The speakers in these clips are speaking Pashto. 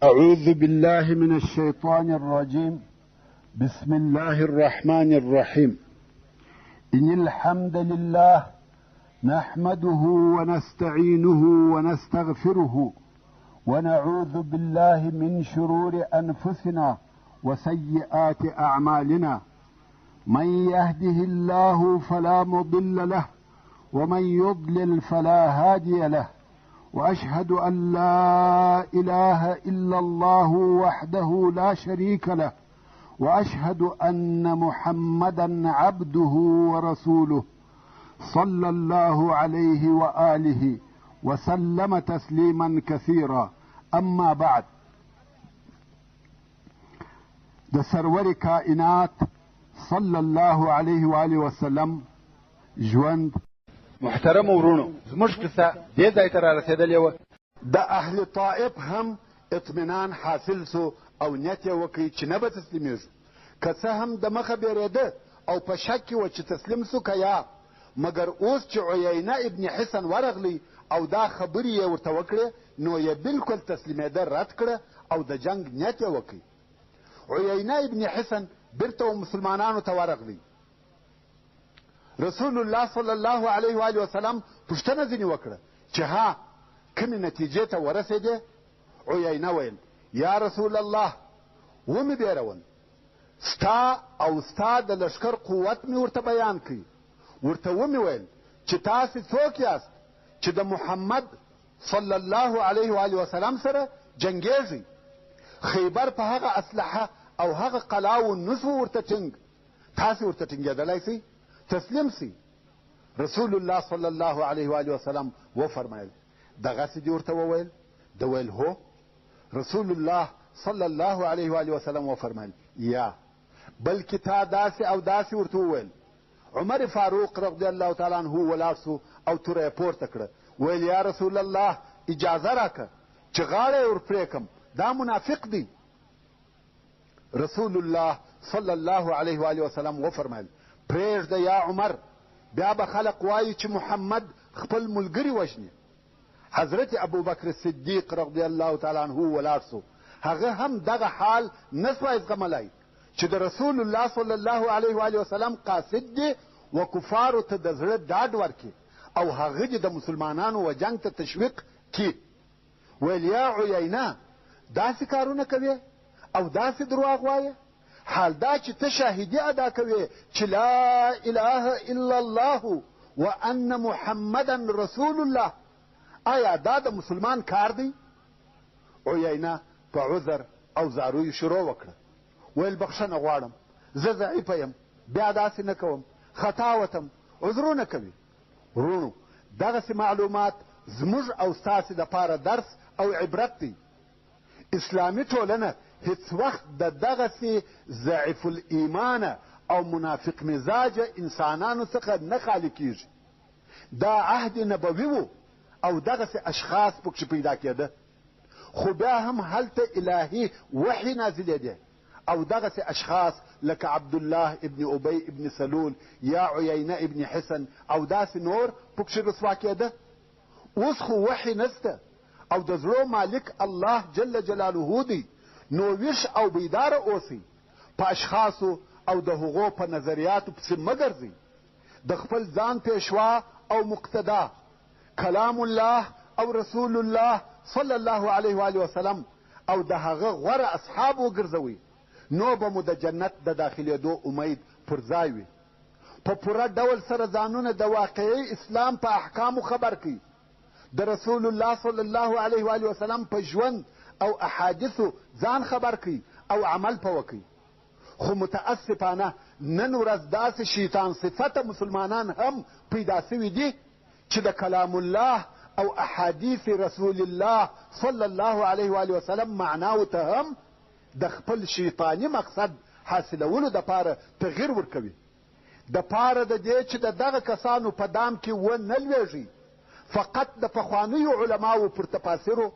أعوذ بالله من الشيطان الرجيم. بسم الله الرحمن الرحيم. إن الحمد لله نحمده ونستعينه ونستغفره ونعوذ بالله من شرور أنفسنا وسيئات أعمالنا. من يهده الله فلا مضل له ومن يضلل فلا هادي له، وأشهد أن لا إله إلا الله وحده لا شريك له، وأشهد أن محمدا عبده ورسوله صلى الله عليه وآله وسلم تسليما كثيرا. أما بعد، د سرور کائنات صلى الله عليه وآله وسلم ژوند. محترم ورونو، زموږ قصه دې ځای ته رارسېدلې وه. د اهل طائف هم اطمینان حاصل سو او نیت یې وکړي چې نه به تسلیمیږو، که څه هم د مخه بیرېده او په شک کې و چې تسلیم سو که یا، مګر اوس چې عیینه ابن حسن ورغلی او دا خبرې یې ورته وکړې، نو یې بلکل تسلیمېده رد کړه او د جنګ نیت یې وکړي. عیینه ابن حسن بیرته مسلمانانو ته ورغلی. رسول الله صلی الله علیه و آله وسلم پوښتنه ځینې وکړه چې ها کومې نتیجې ته ورسېدې؟ عیینه ویل یا رسول الله، ومې بیرول، ستا او ستا د لښکر قوت مې ورته بیان کړي. ورته ومې ویل چې تاسې څوک یاست چې د محمد صلی الله علیه و آله وسلم سره جنګېږئ؟ خیبر په هغه اسلحه او هغه قلاو نسو ورته ټینګ، تاسې ورته ټینګېدلی سئ؟ تسلیم سی. رسول الله صلی الله علیه و آله وسلم وفرمایل دغسې دې ورته وویل؟ د ویل هو. رسول الله صلی الله علیه و آله وسلم وفرمایل یا، بلکې تا داسې او داسې ورته وویل. عمر فاروق رضی الله تعالی عنه ولاړ سو او توره یې پورته کړه، ویل یا رسول الله، اجازه راکړه چې غاړه یې ورپرېږم، دا منافق دی. رسول الله صلی الله علیه و آله وسلم وفرمایل پرېږده یا عمر، بیا به خلق وایي چې محمد خپل ملګري وژني. حضرت ابوبکر صدیق رضی الله تعالی عنه ولاړ سو، هغه هم دغه حال نه سوای زغملی چې د رسول الله صلی الله علیه و آله وسلم قاصد دی و کفارو ته د زړه ډاډ ورکړي او هغه دې د مسلمانانو و جنګ ته تشویق کړي. ویل یا عیینه، داسې کارونه کوې او داسې درواغ وایې؟ حال دا چې ته شاهدي ادا کوې چې لا اله الا الله وان محمدا رسول الله، آیا دا د مسلمان کار دی؟ عیینه په عذر او زاروی شروع وکړه، ویل بخښنه غواړم، زه ضعیفه یم، بیا داسې نه کوم، خطا وتم، عذرونه کوي. ورونو، دغسې معلومات زموږ او ستاسې دپاره درس او عبرت دی. اسلامي ټولنه هیڅ وخت د دغسې ضعیف الایمانه او منافق مزاجه انسانانو څخه نه خالي کیږي. دا عهد نبوي و او دغسې اشخاص پکښې پیدا کېده، خو بیا هم هلته الهي وحي نازلېدی او دغسې اشخاص لکه عبدالله ابن ابی ابن سلول یا عیینه ابن حسن او داسې نور پکښې رسوا کېده. اوس خو وحي نسته او د زړو مالک الله جل جلاله دی، نو ویښ او بیداره اوسئ، په اشخاصو او د هغو په نظریاتو پسې مه ګرځئ. د خپل ځان پیشوا او مقتدا کلام الله او رسول الله صلی الله علیه و آله وسلم او د هغه غوره اصحاب وګرځوئ، نو به مو د جنت د داخلېدو امید پر ځای وي. په پوره ډول سره ځانونه د واقعي اسلام په احکامو خبر کړئ، د رسول الله صلی الله علیه و آله وسلم په ژوند او احادیثو ځان خبر کړئ او عمل په وکړئ. خو متاسفانه نن ورځ داسې شیطان صفته مسلمانان هم پیدا سوي دي چې د کلام الله او احادیث رسول الله صلی الله علیه و آله وسلم معناو ته هم د خپل شیطاني مقصد حاصلولو دپاره تغییر ورکوي، دپاره د دې چې د دغه کسانو په دام کې ونه لویږي. فقط د پخوانیو علماو پر تفاسیرو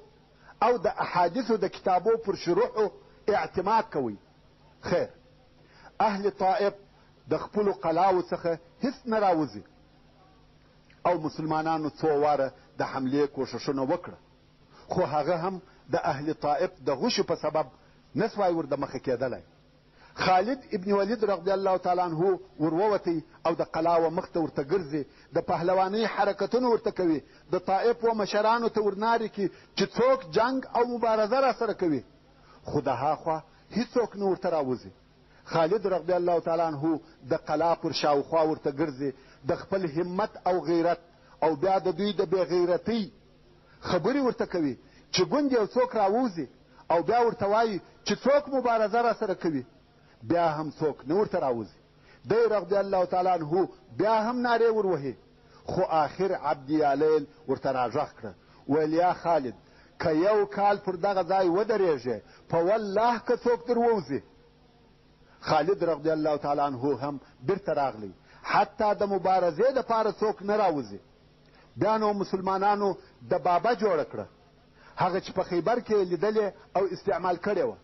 او د احادیثو د کتابو پر شروحو اعتماد کوي. خیر، اهل طائف د خپلو قلاو څخه هیڅ نه راوځي او مسلمانانو څو واره د حملې کوښښونه وکړه، خو هغه هم د اهل طائف د غشو په سبب نسوای ور د مخه کېدلی. خالد ابن ولید رضی الله تعالی عنه ورووتی او د قلاوه مخته ورته ګرځي، د پهلوانۍ حرکتونه ورته کوي، د طائف و مشرانو ته ورناري کي چې څوک جنگ او مبارزه را سره کوي، خو د هاخوا هیڅوک نه ورته راوځي. خالد رضی الله تعالی عنه د قلا پر شاوخوا ورته ګرځي، د خپل همت او غیرت او بیا د دوی د بې غیرتۍ خبرې ورته کوي چې ګوند یو څوک راوځي او بیا ورته وایي چې څوک مبارزه را سره کوي، بیا هم څوک نه ورته راوځي. دی رضی الله تعالی عنه بیا هم نارې وروهي، خو آخر عبد یالیل ورته راږغ کړه، ویل یا خالد که یو کال پر دغه ځای ودرېږې په والله که څوک در ووځي. خالد رضی الله تعالی عنه هم بیرته راغلی، حتی د مبارزې دپاره څوک نه راوځي. بیا نو مسلمانانو د بابا جوړه کړه، هغه چې په خیبر کې لیدلې او استعمال کړې وه،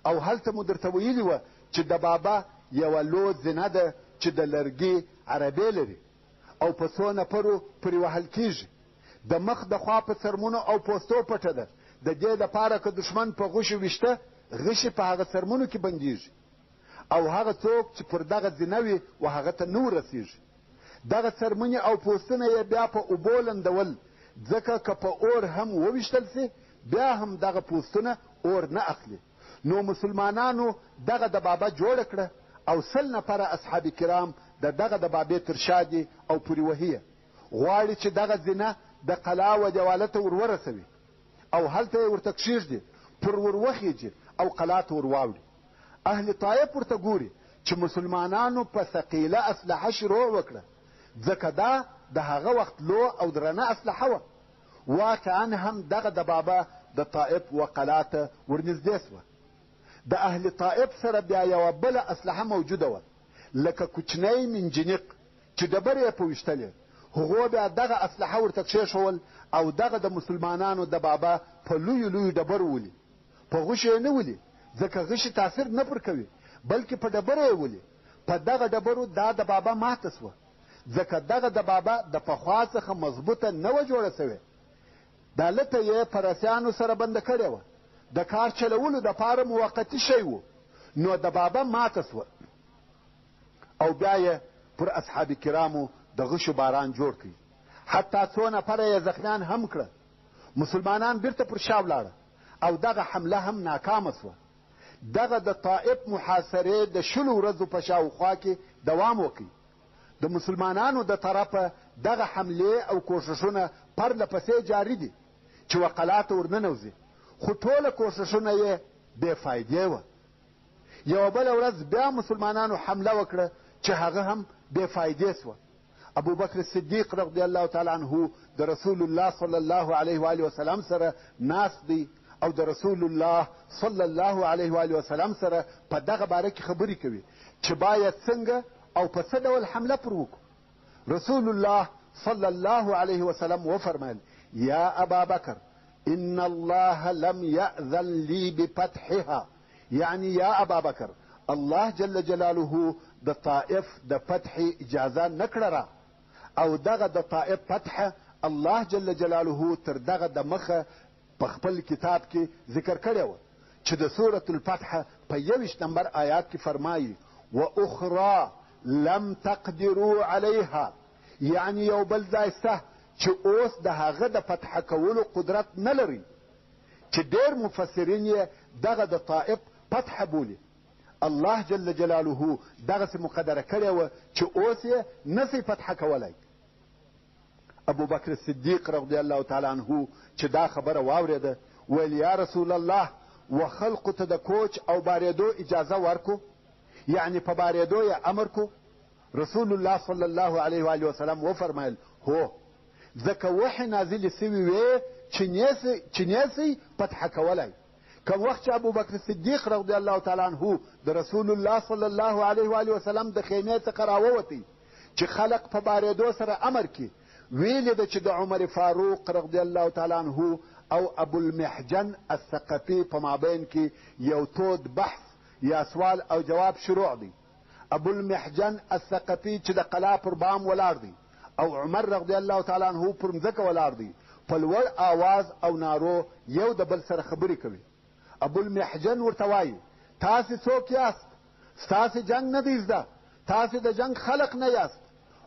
او هلته مو درته ویلي وه چې د بابا یوه لو زینه ده چې د لرګي عربې لري او په څو نفرو پرې وهل کېږي، د مخ د خوا په څرمنو او پوستو پټه ده، د دې دپاره که دښمن په غشو ویشته غشي په هغه څرمنو کې بندېږي، او هغه څوک چې پر دغه زینه وي و هغه ته نه ورسېږي. دغه څرمنې او پوستونه یې بیا په اوبو لندول، ځکه که په اور هم وویشتل سي بیا هم دغه پوستونه اور نه اخلي. نو مسلمانانو دغه د بابا جوړه کړه او 100 نفره اصحاب کرام د دغه د بابې تر شا دي او پورې وهي، غواړي چې دغه زینه د قلا و دیواله ته ورورسوي او هلته یې ورته کښېږدي، پر وروخیږي او قلا ته ورواوړي. اهل طائف ورته ګوري چې مسلمانانو په ثقیله اسلحه شروع وکړه، ځکه دا د هغه وخت لو او درنه اسلحه وه. واقعا هم دغه د بابا د طائف و قلا ته ورنږدې سوه. د اهل طائف سره بیا یوه بله اسلحه موجوده وه، لکه کوچنی منجنیق چې ډبرې یې په ویشتلې، هغو بیا دغه اسلحه ورته کښېښول او دغه د مسلمانانو د بابا په لویو لویو ډبرو ولي، په غشو یې نه ولي، ځکه غشي تاثیر نه پر کوي، بلکې په ډبرو یې ولي. په دغه ډبرو دا د بابا ماته سوه، ځکه دغه د بابا د پخوا څخه مضبوطه نه وه جوړه سوې، دا لته یې په رسیانو سره بنده کړې وه، د کار چلولو دپاره موقتي شی و، نو د بابا ماته سوه. او بیا یې پر اصحاب کرامو د غشو باران جوړ کړي، حتی څو نفره یې زخمیان هم کړه. مسلمانان بیرته پر شا ولاړه او دغه حمله هم ناکامه سوه. دغه د طائف محاصرې د 20 ورځو په شاوخوا کې دوام وکړي. د مسلمانانو د طرفه دغه حملې او کوښښونه پرله پسې جاري دي چې وقلا ته ورننوځي، خو ټوله کوښښونه یې بې فایدې وه. یوه بله ورځ بیا مسلمانانو حمله وکړه چې هغه هم بې فایدې سوه. ابوبکر صدیق رضی الله تعالی عنه د رسول الله صلی الله علیه و آله وسلم سره ناست دی او د رسول الله صلی الله علیه و آله وسلم سره په دغه باره کې خبرې کوي چې باید څنګه او په څه ډول حمله پر وکړو. رسول الله صلی الله علیه وسلم وفرمایل یا ابا بکر ان الله لم یأذن لی بفتحها، یعنی یا ابا بکر الله جل جلاله د طائف د فتح اجازه نکړه را، او دغه د طائف فتح الله جل جلاله تر دغه د مخه په خپل کتاب کې ذکر کړی و چې د سورة الفتح په 21 نمبر آیات کې فرمایي واخرى لم تقدروا علیها، یعنی یو بل ځای سته چې اوس د هغه د فتح کولو قدرت نه لري، چې ډېر مفسرین یې دغه د طائف فتح بولي. الله جل جلاله دغسې مقدره کړې وه چې اوس یې نسي فتح کولی. ابو بکر صدیق رضی الله تعالی عنه چې دا خبره واورېده ویل یا رسول الله و خلقو ته د کوچ او بارېدو اجازه ورکو، یعنی په بارېدو یې امر کو. رسول الله صلی الله علیه و آله وسلم وفرمایل هو، ځکه وحی نازلې سوي وې چې نیسئ فتح کولی. کوم وخت چې ابوبکر صدیق رضی الله تعالی عنه د رسول الله صلی الله علیه و آله وسلم د خیمې څخه راووتی چې خلق په بارېدو سره امر کړي، ویلې ده چې د عمر فاروق رضی الله تعالی عنه او ابوالمحجن الثقفي په مابین کې یو تود بحث یا سوال او جواب شروع دی. ابوالمحجن الثقفي چې د قلا پر بام ولاړ دی او عمر رضی الله تعالی عنه پر مځکه ولاړ دی، په لوړ آواز او نارو یو د بل سره خبرې کوي. ابوالمحجن ورته وایي تاسې څوک یاست؟ ستاسې جنګ نه دی زده، تاسې د جنګ خلق نه یاست.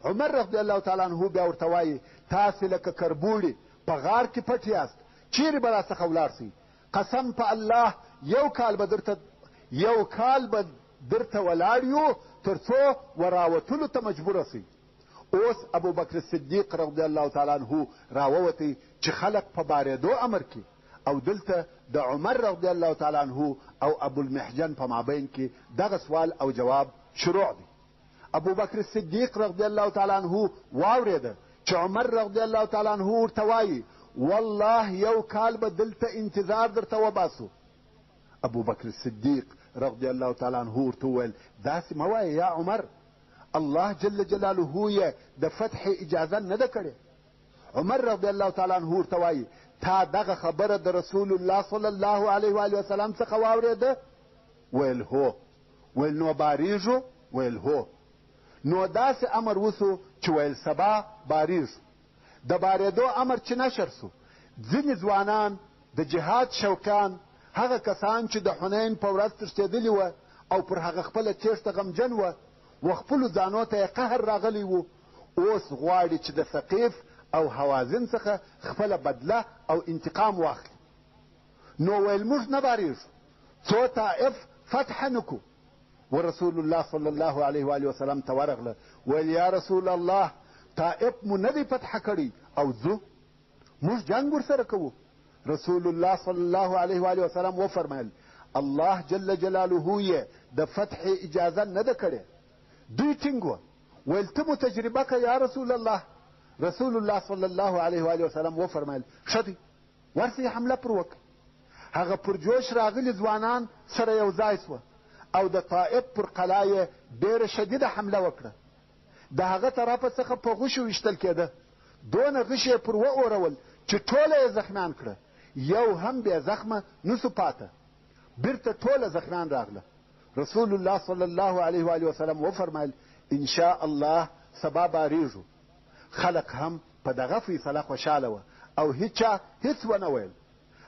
عمر رضی الله تعالی عنه بیا ورته وایي تاسې لکه کربوړي په غار کې پټ یاست، چیرې به راڅخه ولاړ سئ؟ قسم په الله یو کال به درته ولاړ یو تر څو وراوتلو ته مجبوره سئ. اوس ابوبکر صدیق رضی الله تعالی عنه راووتی چې خلق په بارېدو امر کړي او دلته د عمر رضی الله تعالی عنه او ابوالمحجن په مابین کې دغه سوال او جواب شروع دی. ابوبکر صدیق رضی الله تعالی عنه واورېده چې عمر رضی الله تعالی عنه ورته وایي والله یو کال به دلته انتظار درته وباسو. ابوبکر صدیق رضی الله تعالی عنه ورته وویل داسې مه وایه یا عمر، الله جل جلاله یې د فتح اجازه نه ده کړې. عمر رضی الله تعالی عنه ورته وایي تا دغه خبره د رسول الله صلی الله علیه و آله وسلم څخه واورېده؟ ویل هو. ویل نو باریږو؟ ویل هو. نو داسې امر وسو چې ویل سبا باریږو. د بارېدو امر چې نشر سو، ځینې ځوانان د جهاد شوقیان، هغه کسان چې د حنین په ورځ تښتېدلي وه او پر هغه خپله تېښته غمجن وه و خپلو ځانو ته یې قهر راغلی و، اوس غواړي چې د ثقیف او حوازن څخه خپله بدله او انتقام واخلي. نو ویل موږ نه باریږو څو طائف فتح نه کړو. ورسول الله صلی الله علیه و آله وسلم ته ورغله ویل یا رسول الله طائف مو نه دی فتح کړی او ځو موږ جنګ ورسره کوو. رسول الله صلی الله علیه و آله وسلم وفرمایل الله جل جلاله یې د فتح اجازه نه ده کړې. دوی ټینګ وه ویل ته مو تجربه که یا رسول الله. رسول الله صلی الله علیه و آله وسلم وفرمایل ښه دی ورسې حمله پر وکړه. هغه پرجوش راغلي ځوانان سره یو ځای سوه او د طائف پر قلا یې ډېره شدیده حمله وکړه. د هغه طرفه څخه په غشو ویشتل کېده. دونه غشې پر واورول چې ټوله یې زخمیان کړه، یو هم بې زخمه نسو پاته. بیرته ټوله زخمیان راغله. رسول الله صلی الله علیه و آله وسلم وفرمایل ان شاء الله سبا باریږو. خلق هم په دغه فیصله خوشحاله وه او هیچا هیڅ ونه ویل.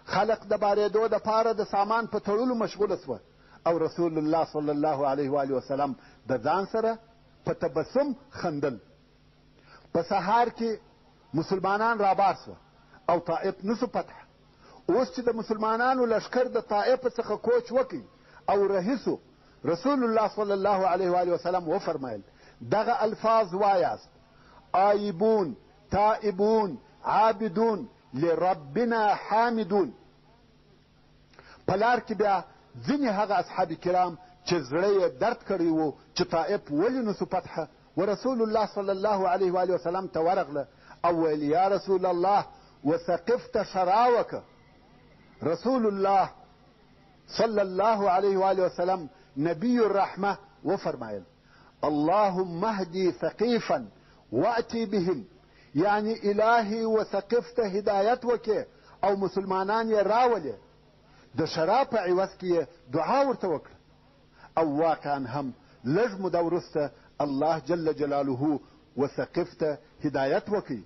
خلق د بارېدو دپاره د سامان په تړلو مشغوله سوه او رسول الله صلی الله علیه و آله وسلم د ځان سره په تبسم خندل. په سهار کې مسلمانان رابار سوه او طائف نسو فتح. اوس چې د مسلمانانو لشکر د طائف څخه کوچ وکړي او رهیسو، رسول الله صلی الله علیه و آله وسلم وفرمایل دغه الفاظ وایاست آیبون تائبون عابدون لربنا حامدون. په لار کې بیا ځینې هغه اصحاب کرام چې زړه یې درد کړی و چې طائف ولې نسو فتحه ورسول الله صلی الله علیه و آله وسلم ته ورغله او ویل یا رسول الله وثقفت شراوکه. رسول الله صلی الله علیه و آله وسلم نبی الرحمه وفرمایل اللهم اهدي ثقيفا واتي بهم، یعنی الهی وثقف ته هدایت وکې او مسلمانان یې راولې. د شراب په عوض کې یې دعا ورته وکړه او واقعا هم لږ موده وروسته الله جل جلاله وثقف ته هدایت وکړي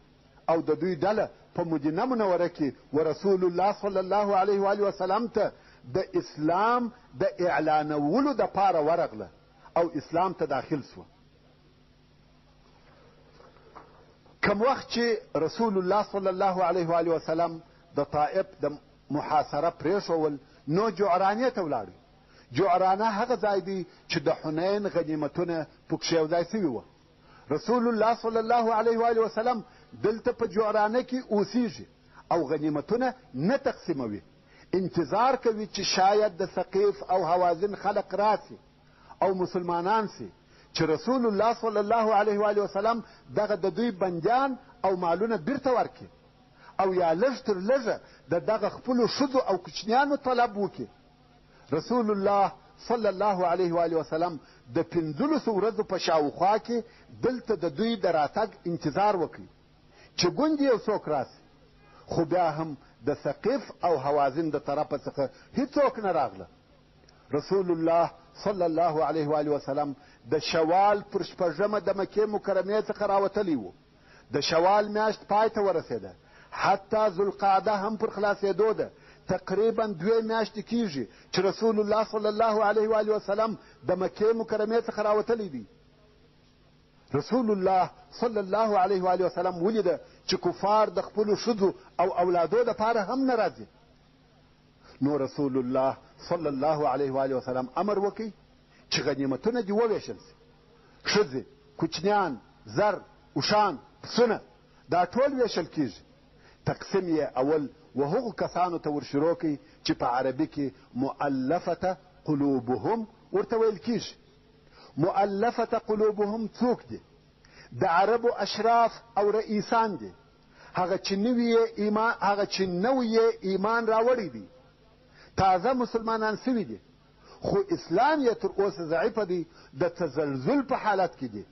او د دوی ډله په مدینه منوره کې ورسول الله صلی الله علیه و آله وسلم ته د اسلام د اعلانولو دپاره ورغله او اسلام ته داخل سوه. کم وخت چې رسول الله صلی الله علیه و آله وسلم د طائف د محاصره پرېښول نو جعرانې ته ولاړ. جعرانه هغه ځای دی چې د حنین غنیمتونه پکښې یو ځای سوي وه. رسول الله صلی الله علیه و آله وسلم دلته په جعرانه کې اوسیږي او غنیمتونه نه تقسیموي. انتظار کوي چې شاید د ثقیف او حوازن خلق راسي او مسلمانان سي چې رسول الله صلی الله علیه و آله وسلم دغه د دوی بندیان او مالونه بیرته ورکړي او یا لږ تر لږه د دغه خپلو ښځو او کوچنیانو طلب وکړي. رسول الله صلی الله علیه و آله وسلم د 15 ورځو په شاوخوا کې دلته د دوی د راتګ انتظار وکړي چې ګوندې یو څوک راسي، خو بیا هم د ثقیف او حوازن د طرفه څخه هیڅوک نه راغله. رسول الله صلی الله علیه و آله وسلم د شوال پر 6مه د مکې مکرمې څخه راوتلی و. د شوال میاشت پای ته ورسېده. حتی ذوالقعده هم پر خلاصېدو ده. تقریبا 2 میاشتې کېږي چې رسول الله صلی الله علیه و آله وسلم د مکې مکرمې څخه راوتلی دی. رسول الله صلی الله علیه و آله وسلم ولیده چې کفار د خپلو ښځو او اولادو دپاره هم نه راځي. نو رسول الله صلی الله علیه و آله وسلم امر وکړي چې غنیمتونه دې وویشل سي. ښځې، کوچنیان، زر، اوښان، پسونه دا ټول ویشل کېږي. تقسیم یې اول و هغو کسانو ته ورشروع کوي چې په عربي کې مؤلفته قلوبهم ورته ویل کېږي. مؤلفته قلوبهم څوک دي؟ د عربو اشراف او رئیسان دي، هغه چې نوی یې ایمان راوړی دی، تازه مسلمانان سوي دي، خو اسلام یې تر اوسه ضعیفه دی، د تزلزل په حالت کې دي.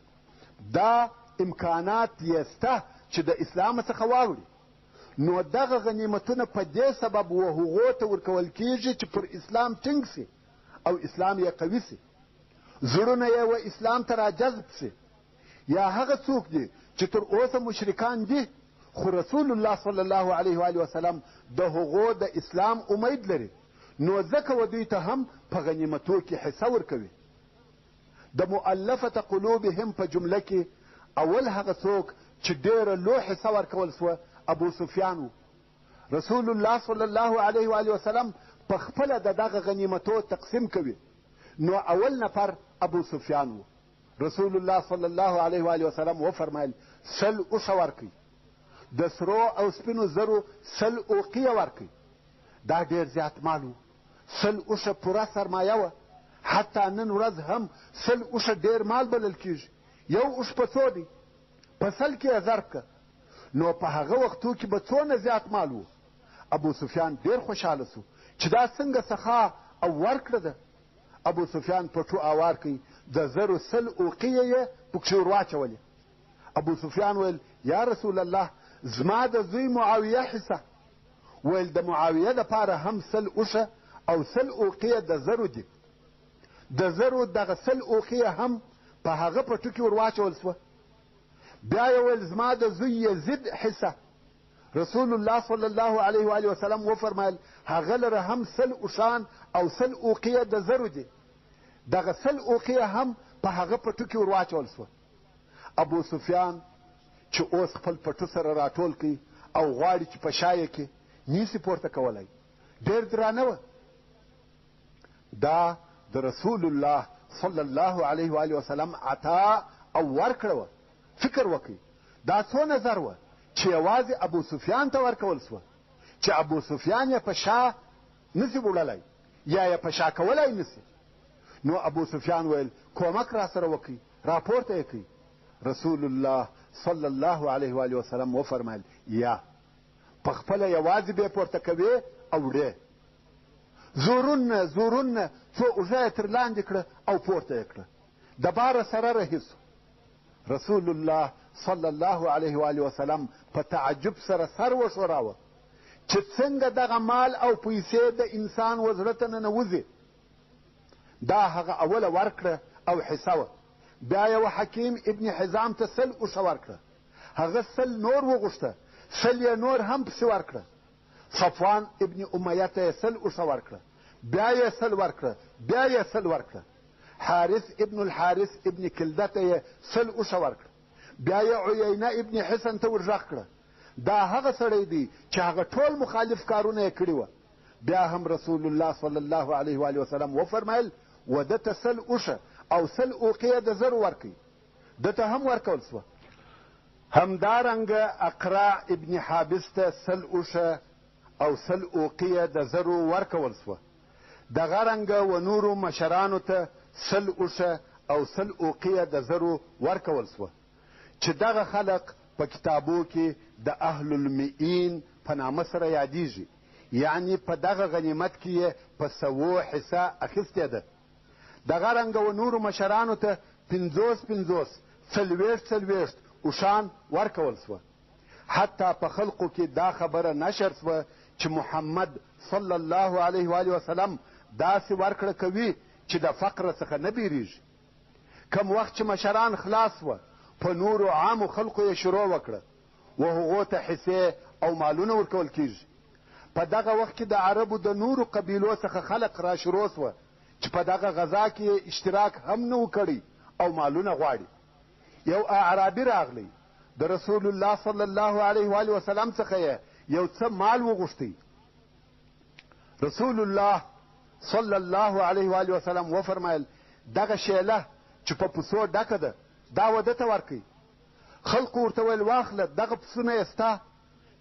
دا امکانات یې شته چې د اسلام څخه واوړي. نو دغه غنیمتونه په دې سبب و هغو ته ورکول کېږي چې پر اسلام ټینګ سي او اسلام یې قوي سي، زړونه یې و اسلام ته راجذب سي. یا هغه څوک دي چې تر اوسه مشرکان دي خو رسول الله صلی الله علیه و آله وسلم د هغو د اسلام امید لري، نو ځکه و دوی ته هم په غنیمتو کې حصه ورکوي. د مؤلفة قلوبهم په جمله کې اول هغه څوک چې ډېره لو حصه ورکول سوه ابو سفیان و. رسول الله صلی الله علیه و آله وسلم په خپله د دغه غنیمتو تقسیم کوي. نو اول نفر ابو سفیان و. رسول الله صلی الله علیه و آله وسلم وفرمایل 100 اوښه ورکوي، د سرو او سپینو زرو 100 اوقیه ورکوي. دا ډېر زیات مال و. 100 اوښه پوره سرمایه وه. حتی نن ورځ هم 100 اوښه ډېر مال بلل کېږي. یو اوښ په څو دی؟ په 100 کې یې ضرب که. نو په هغه وختو کې به څونه زیات مال و. ابو سفیان ډېر خوشحاله سو چې دا څنګه سخا او ورکړه ده. ابو سفیان پټو اوار کوي، د زرو 100 اوقیه یې پکښې ور واچولې. ابو سفیان ویل یا رسول الله زما د زوی معاویه حصه. ویل د معاویه دپاره هم 100 اوښه او 100 اوقیه د زرو دي. د زرو دغه 100 اوقیه هم په هغه پټو کې ور واچول سوه. بیا یې ویل زما د زوی یزید حصه. رسول الله صلی الله علیه و آله وسلم وفرمایل هغه لره هم 100 اوښان او 100 اوقیه د زرو دي. دغه 100 اوقیه هم په هغه پټو کې ور واچول سوه. ابو سفیان چې اوس خپل پټو سره راټول کړي او غواړي چې په شا یې کې نیسي پورته کولی، ډېر درانه وه. دا د رسول الله صلی الله علیه و آله وسلم عطا او ورکړه وه. فکر وکړئ دا څونه زر وه چې یوازې ابو سفیان ته ورکول سوه، چې ابو سفیان یې په شا نسي وړلی یا یې په شا کولی نسي. نو ابو سفیان ویل کومک را سره وکړئ، راپورته یې کړئ. رسول الله صلی الله علیه و آله وسلم وفرمایل یا په خپله یوازې به یې پورته کوې او وړې. زورونه څو اوږه یې تر لاندې کړه او پورته یې کړه. د باره سره رهي سو. رسول الله صلی الله علیه و آله وسلم په تعجب سره سر وښوراوه چې څنګه دغه مال او پیسې د انسان و زړه ته ننوځي. دا هغه اوله ورکړه او حصه وه. بیا یې حکیم ابن حزام ته 100 اوښه ورکړه. هغه 100 نور وغوښته، 100 یې نور هم پسې ورکړه. صفوان ابن امیه ته یې 100 اوښه ورکړه. بیا یې 100 ورکړه، بیا یې 100 ورکړه. حارث ابن الحارث ابن کلده ته یې 100 اوښه ورکړه. بیا یې عیینه ابن حسن ته ورغږ کړه. دا هغه سړی دی چې هغه ټول مخالف کارونه یې کړي وه. بیا هم رسول الله صلی الله علیه و آله وسلم وفرمایل و ده ته 100 اوښه او 100 اوقیه د زرو ورکوي. ده ته هم ورکول سوه. همدارنګه اقرع ابن حابس ته 100 اوښه او 100 اوقیه د زرو ورکول سوه. دغه رنګه و نورو مشرانو ته 100 اوښه او 100 اوقیه د زرو ورکول سوه، چې دغه خلق په کتابو کې د اهل المئین په نامه سره یادیږي. یعنی په دغه غنیمت کې یې په 100 حصه اخیستې ده. دغه رنګه و نورو مشرانو ته 50 40 اوښان ورکول سوه. حتی په خلقو کې دا خبره نشر سوه چې محمد صلی الله علیه و آله وسلم داسې ورکړه کوي چې د فقر څخه نه بیریږي. کم وخت چې مشران خلاص وه په نورو عامو خلقو یې شروع وکړه و هغو ته حصې او مالونه ورکول کیږي. په دغه وخت کې د عربو د نورو قبیلو څخه خلق راشروع سوه چې په دغه غذا کې اشتراک هم نه و کړی او مالونه غواړي. یو اعرابي راغلی، د رسول الله صلی الله علیه و آله وسلم څخه یې یو څه مال وغوښتی. رسول الله صلی الله علیه و آله وسلم وفرمایل دغه شیله چې په پسو ډکه ده دا وده ته ورکئ. خلقو ورته ویل واخله دغه پسونه یې ستا.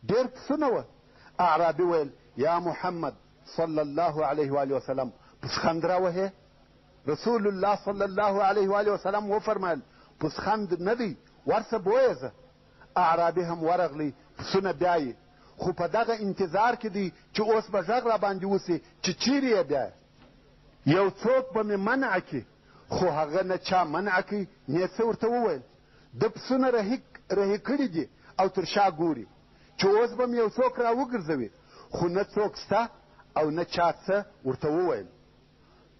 ډېر پسونه وه. اعرابي ویل یا محمد صلی الله علیه و آله وسلم پسخند راوهې. رسول الله صلی الله علیه و آله وسلم وفرمایل پسخند نه دی، ورسه بویزه. اعرابي هم ورغلی، پسونه بیایي، خو په دغه انتظار کې دی چې اوس به غږ راباندې وسي چې چیرې یې بیایه. یو څوک به مې منع کړي، خو هغه نه چا منع کوي. نه څه ورته وویل د پسونه رهي کړي دي او تر شا ګوري چې اوس به م یو څوک را وګرځوي، خو نه څوک سته او نه چا څه ورته وویل.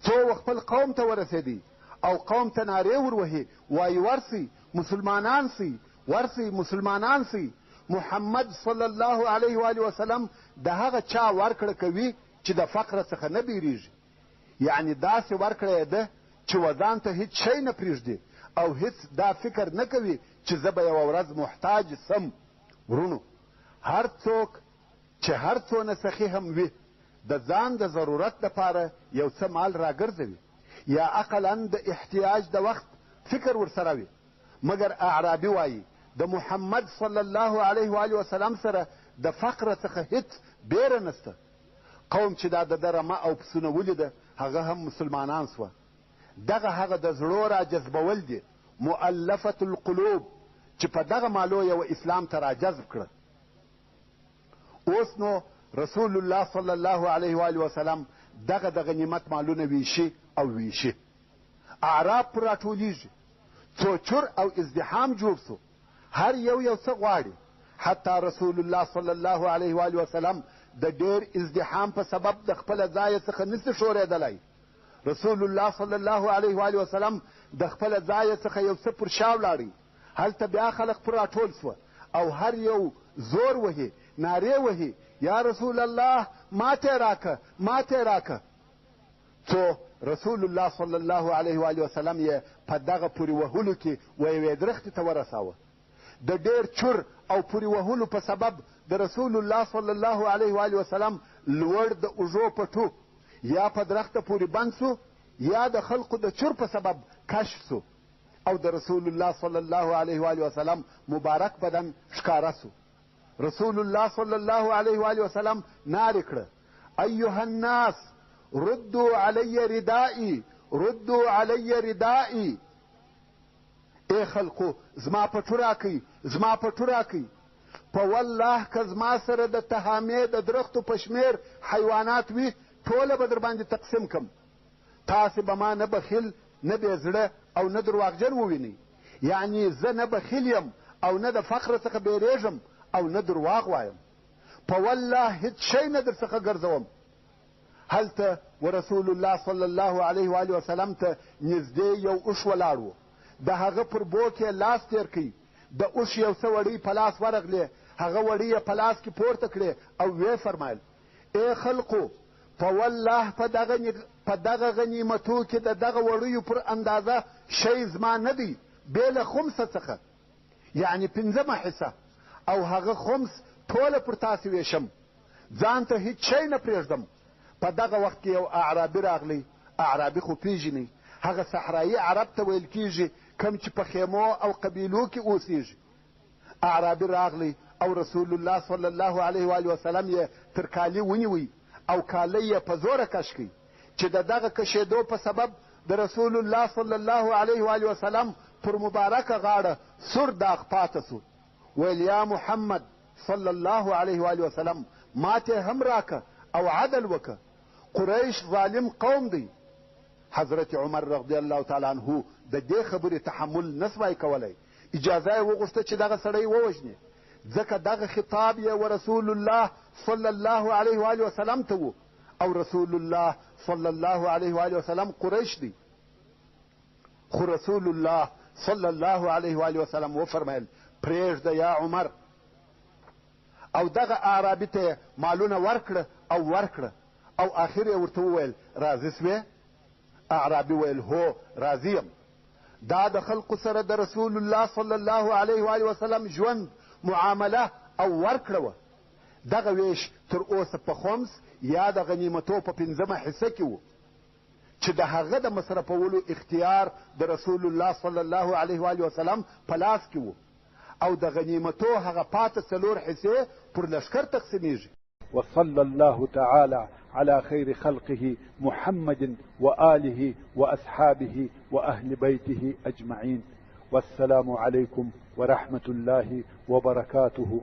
څو خپل قوم ته ورسېدی او قوم ته نارې وروهي، وایي ورسئ مسلمانان سئ، ورسئ مسلمانان سئ. محمد صلی الله علیه و آله وسلم د هغه چا ورکړه کوي چې د فقره څخه نه بیریږي. یعنی داسې ورکړه یې ده چې وځان ته هیڅ شی نه پرېږدي او هیڅ دا فکر نه کوي چې زه به یوه ورځ محتاج سم. ورونو، هر څوک چې هر څونه سخي هم وي د ځان د ضرورت دپاره یو څه مال راګرځوي یا اقلا د احتیاج د وخت فکر ورسره وي. مګر اعرابي وایي د محمد صلی الله علیه و آله وسلم سره د فقره څخه هیڅ بیره نسته. قوم چې دا د ده رمه او پسونه ولیده هغه هم مسلمانان سوه. دغه هغه د زړو را جذبول دي، مؤلفة القلوب، چې په دغه مالو یو اسلام ته را جذب کړه. اوس نو رسول الله صلی الله علیه و آله وسلم دغه د غنیمت مالونه ویشي او ویشي. اعراب پر راټولیږي، څو چور او ازدحام جوړ سو، هر یو څه غواړي. حتی رسول الله صلی الله علیه و آله وسلم د ډېر ازدحام په سبب د خپله ځایه څخه نسي ښورېدلی. رسول الله صلی الله علیه و آله وسلم د خپله ځایه څخه یو څه پر شا ولاړی. هلته بیا خلق پر راټول سوه او هر یو زور وهي، نارې وهي یا رسول الله ماته راکه ماته راکه. څو رسول الله صلی الله علیه و آله وسلم یې په دغه پورې وهلو کې و یوې درختې ته ورساوه. د ډېر چور او پورې وهلو په سبب د رسول الله صلی الله علیه و آله وسلم لوړ د اوږو پټو یا په درخته پورې بند سو یا د خلقو د چور په سبب کشف سو او د رسول الله صلی الله علیه و آله وسلم مبارک بدن ښکاره سو. رسول الله صلی الله علیه و آله وسلم نارې کړه ایها الناس ردوا علی ردائی ردوا علی ردائی. ای خلقو زما پټو راکئ زما پټو راکئ. په والله که زما سره د تهامې د درختو په شمېر حیوانات وي ټوله به در باندې تقسیم کم. تاسې به ما نه بخیل نه بېزړه او نه درواغجن ووینئ. یعنی زه نه بخیل یم او نه د فقره څخه بیریږم او نه درواغ وایم. په والله هیڅ شی نه در څخه ګرځوم. هلته ورسول الله صلی الله علیه و آله وسلم ته نږدې یو اوښ ولاړ و. د هغه پر بوک یې لاس تېر کړي. د اوښ یو څه وړۍ په لاس ورغلې، هغه وړۍ یې په لاس کې پورته کړې او ویې فرمایل ای خلقو په والله په دغه غنیمتو کې د دغه وړیو پر اندازه شی زما نه دی بې له خمسه څخه، یعنی پنځمه حصه، او هغه خمس ټوله پر تاسې ویشم، ځان ته هیڅ شی نه پرېږدم. په دغه وخت کې یو اعرابي راغلی. اعرابي خو پیژنئ، هغه صحرایي عرب ته ویل کیږي کم چې په خیمو او قبیلو کې اوسیږي. اعرابي راغلی او رسول الله صلی الله علیه و آله وسلم یې تر کالي ونیوی او کالی یې په زوره کش کړي چې د دغه کشېدو په سبب د رسول الله صلی الله علیه و آله وسلم پر مبارکه غاړه سور داغ پاته سو. ویل یا محمد صلی الله علیه و آله وسلم ماته هم راکه او عدل وکه، قریش ظالم قوم دی. حضرت عمر رضی الله تعالی عنه د دې خبرې تحمل نسوای کولی، اجازه یې وغوښته چې دغه سړی ووژني، ځکه دغه خطاب یې ورسول الله صلی الله علیه و آله وسلم ته و او رسول الله صلی الله علیه و آله وسلم قریش دی. خو رسول الله صلی الله علیه و آله وسلم وفرمایل پرېږده یا عمر. او دغه اعرابي ته مالونه ورکړه او آخر یې ورته وویل راضي سوې؟ اعرابي ویل هو راضي یم. دا د خلقو سره د رسول الله صلی الله علیه و وسلم ژوند معامله او ورکړه وه. دغه ویش تر اوسه په خمس یا د غنیمتو په 5مه حصه کې و چې د هغه د مصرفولو اختیار د رسول الله صلی الله علیه و وسلم په لاس کې و او د غنیمتو هغه پاته 4 حصې پر لښکر تقسیمیږي. وصلى الله تعالى على خير خلقه محمد وآله وأصحابه وأهل بيته أجمعين. والسلام عليكم ورحمة الله وبركاته.